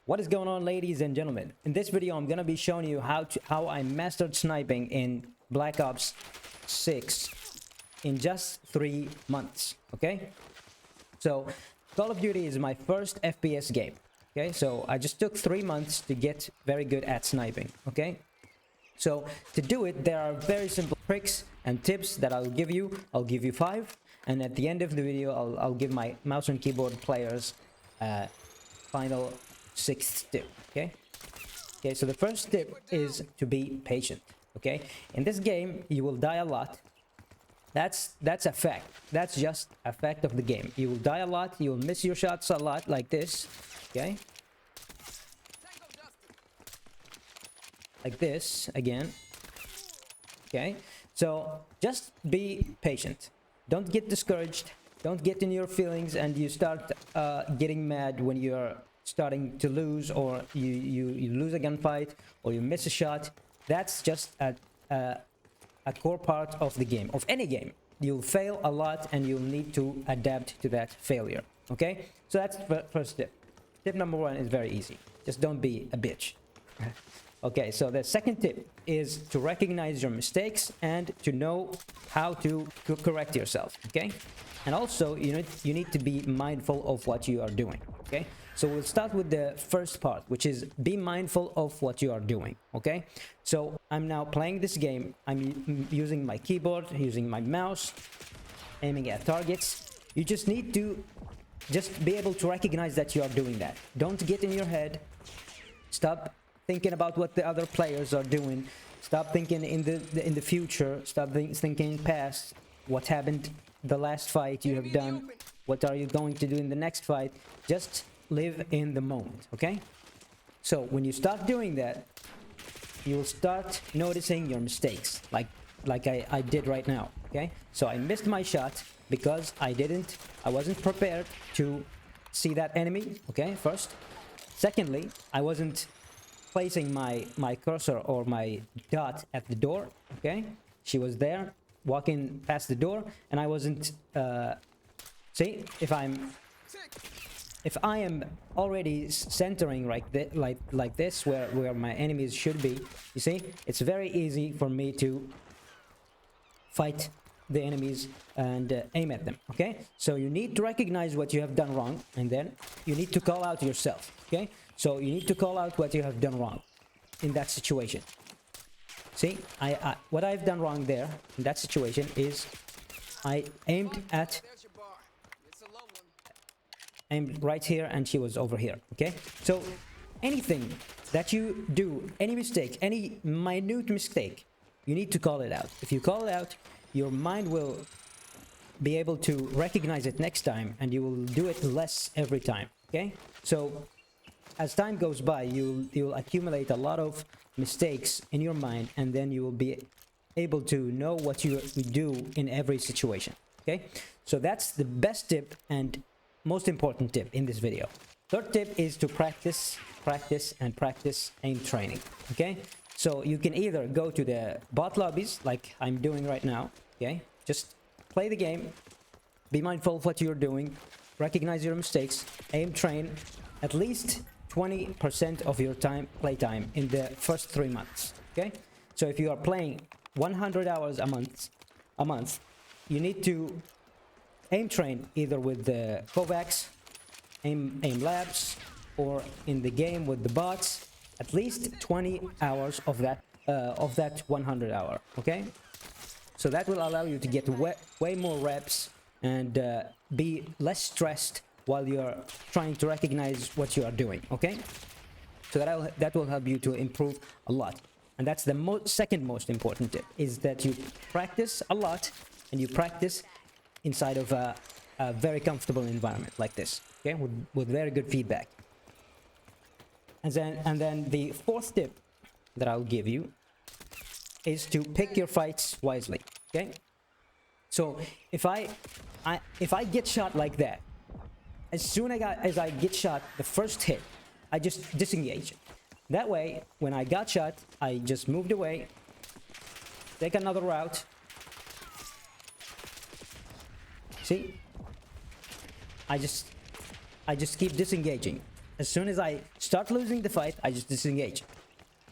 What is going on, ladies and gentlemen? In this video I'm gonna be showing you how I mastered sniping in Black Ops 6 in just 3 months. Okay, so Call of Duty is my first FPS game. Okay, so I just took 3 months to get very good at sniping. Okay, so to do it, there are very simple tricks and tips that I'll give you. I'll give you 5, and at the end of the video I'll give my mouse and keyboard players final 6th tip. Okay, so the first tip is to be patient. Okay, in this game you will die a lot. That's a fact. That's just a fact of the game. You will die a lot, you will miss your shots a lot, like this. Okay, like this again. Okay, so just be patient. Don't get discouraged, don't get in your feelings and you start getting mad when you're starting to lose, or you lose a gunfight, or you miss a shot. That's just a core part of the game, of any game. You'll fail a lot and you'll need to adapt to that failure. Okay, so that's the first tip. Tip number 1 is very easy. Just don't be a bitch. Okay, so the second tip is to recognize your mistakes and to know how to correct yourself. Okay, and also you need to be mindful of what you are doing. Okay, so we'll start with the first part, which is be mindful of what you are doing. Okay, so I'm now playing this game. I'm using my keyboard, using my mouse, aiming at targets. You just need to be able to recognize that you are doing that. Don't get in your head. Stop thinking about what the other players are doing. Stop thinking in the future. Stop thinking past. What happened the last fight you have done? What are you going to do in the next fight? Just live in the moment. Okay, so when you start doing that, you will start noticing your mistakes, like I did right now. Okay, so I missed my shot because I wasn't prepared to see that enemy. Okay, first. Secondly, I wasn't placing my cursor or my dot at the door. Okay, she was there walking past the door and I wasn't see, if I am already centering like this where my enemies should be, you see, it's very easy for me to fight the enemies and aim at them. Okay, so you need to recognize what you have done wrong, and then you need to call out yourself. Okay, so you need to call out what you have done wrong in that situation. See, what I've done wrong there in that situation is I aimed right here and she was over here. Okay, so anything that you do, any mistake, any minute mistake, you need to call it out. If you call it out, your mind will be able to recognize it next time and you will do it less every time. Okay, so as time goes by, you'll accumulate a lot of mistakes in your mind, and then you will be able to know what you do in every situation. Okay, so that's the best tip and most important tip in this video. Third tip is to practice aim training. Okay, so you can either go to the bot lobbies like I'm doing right now. Okay, just play the game, be mindful of what you're doing, recognize your mistakes, aim train at least 20% of your play time in the first 3 months. Okay, so if you are playing 100 hours a month, you need to aim train either with the Kovacs, aim labs, or in the game with the bots, at least 20 hours of that 100 hour. Okay, so that will allow you to get way more reps and be less stressed while you're trying to recognize what you are doing. Okay, so that will help you to improve a lot. And that's the second most important tip, is that you practice a lot, and you practice inside of a very comfortable environment like this. Okay, with very good feedback. And then the fourth tip that I'll give you is to pick your fights wisely. Okay, so if I get shot like that, as soon as I get shot, the first hit, I just disengage. That way, when I got shot, I just moved away, take another route. See, I just keep disengaging. as soon as I start losing the fight, I just disengage.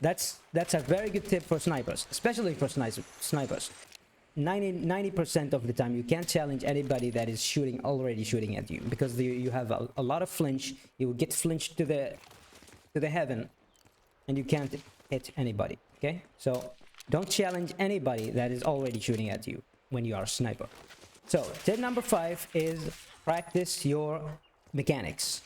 That's a very good tip for snipers, especially for snipers. 90% of the time you can't challenge anybody that is already shooting at you, because you have a lot of flinch. You will get flinched to the heaven, and you can't hit anybody. Okay, so don't challenge anybody that is already shooting at you when you are a sniper. So tip number 5 is practice your mechanics.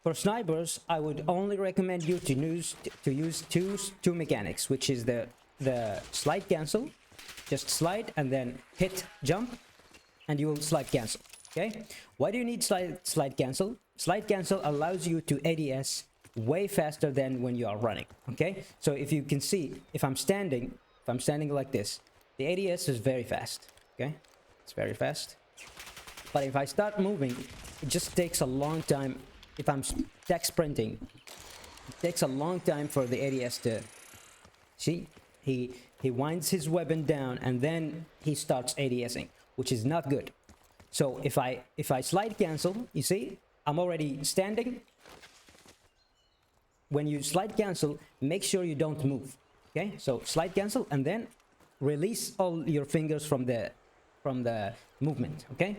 For snipers, I would only recommend you to use two mechanics, which is the slide cancel. Just slide and then hit jump, and you will slide cancel. Okay, why do you need slide cancel? Slide cancel allows you to ADS way faster than when you are running. Okay, so if you can see, if I'm standing like this, the ADS is very fast. Okay, it's very fast. But if I start moving, it just takes a long time. If I'm tech sprinting, it takes a long time for the ADS to see. He winds his weapon down and then he starts ADSing, which is not good. So if I slide cancel, you see, I'm already standing. When you slide cancel, make sure you don't move. Okay, so slide cancel and then release all your fingers from the movement. Okay,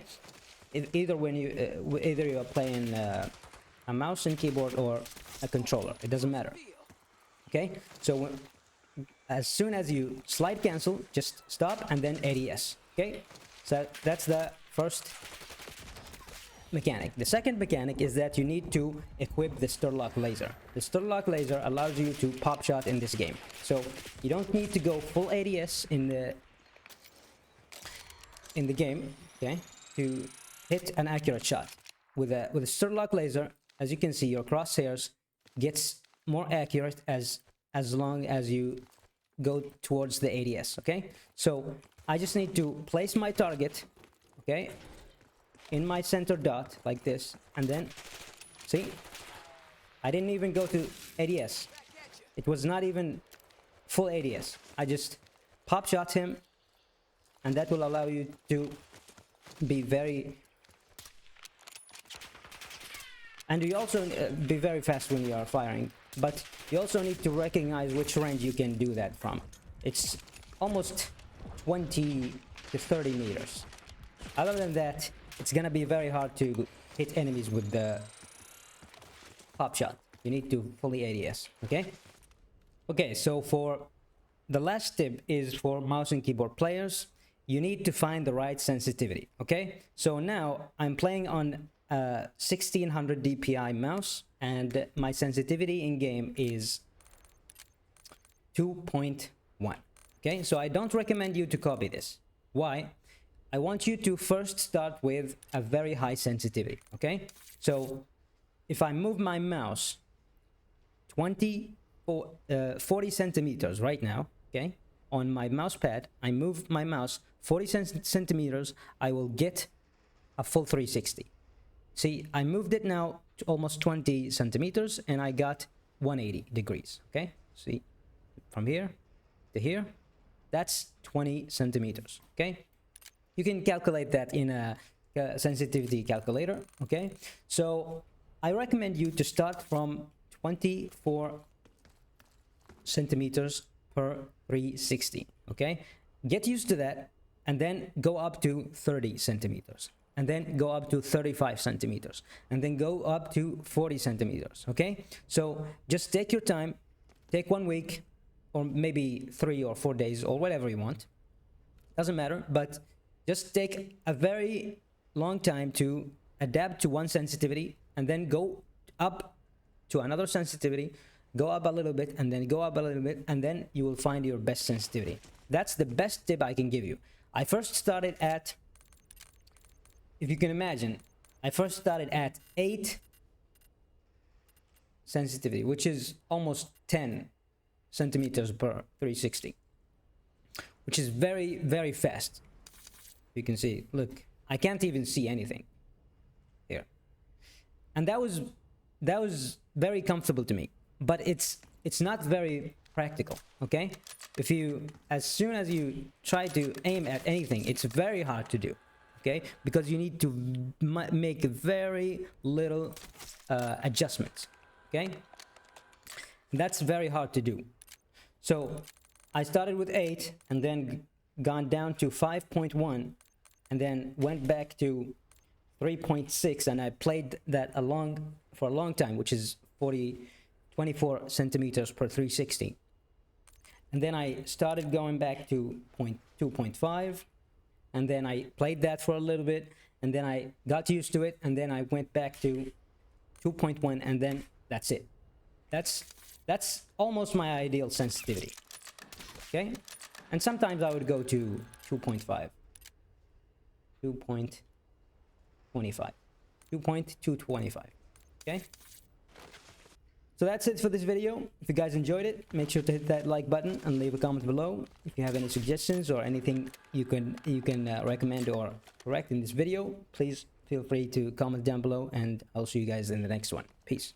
either you are playing a mouse and keyboard or a controller, it doesn't matter. Okay, so as soon as you slide cancel, just stop and then ADS. Okay, so that's the first mechanic. The second mechanic is that you need to equip the Sturlock laser. The Sturlock laser allows you to pop shot in this game, so you don't need to go full ADS in the game, okay, to hit an accurate shot. With a Sturlock laser, as you can see, your crosshairs gets more accurate as long as you go towards the ADS. Okay, so I just need to place my target, okay, in my center dot like this, and then see, I didn't even go to ADS. It was not even full ADS. I just pop shot him, and that will allow you to be very, and you also be very fast when you are firing. But you also need to recognize which range you can do that from. It's almost 20 to 30 meters. Other than that, it's gonna be very hard to hit enemies with the pop shot. You need to fully ADS. Okay, okay, so for the last tip is for mouse and keyboard players. You need to find the right sensitivity. Okay, so now I'm playing on 1600 DPI mouse, and my sensitivity in game is 2.1. Okay, so I don't recommend you to copy this. Why? I want you to first start with a very high sensitivity. Okay, so if I move my mouse 40 centimeters right now, okay, on my mouse pad, I move my mouse 40 centimeters, I will get a full 360. See, I moved it now to almost 20 centimeters and I got 180 degrees. Okay, see, from here to here, that's 20 centimeters. Okay, you can calculate that in a sensitivity calculator. Okay, so I recommend you to start from 24 centimeters per 360. Okay, get used to that, and then go up to 30 centimeters, and then go up to 35 centimeters, and then go up to 40 centimeters. Okay, so just take your time, take 1 week, or maybe 3 or 4 days, or whatever you want, doesn't matter, but just take a very long time to adapt to one sensitivity, and then go up to another sensitivity, go up a little bit, and then go up a little bit, and then you will find your best sensitivity. That's the best tip I can give you. I first started at, if you can imagine, I first started at 8 sensitivity, which is almost 10 centimeters per 360, which is very, very fast. You can see, look, I can't even see anything here. And that was very comfortable to me, but it's not very practical. Okay, if you, as soon as you try to aim at anything, it's very hard to do. Okay, because you need to make very little adjustments. Okay, that's very hard to do. So I started with 8 and then gone down to 5.1 and then went back to 3.6, and I played that for a long time, which is 24 centimeters per 360. And then I started going back to 2.5, and then I played that for a little bit, and then I got used to it, and then I went back to 2.1, and then that's it. That's almost my ideal sensitivity. Okay, and sometimes I would go to 2.5, 2.25, 2.225. Okay, so that's it for this video. If you guys enjoyed it, make sure to hit that like button and leave a comment below. If you have any suggestions or anything you can recommend or correct in this video, please feel free to comment down below, and I'll see you guys in the next one. Peace.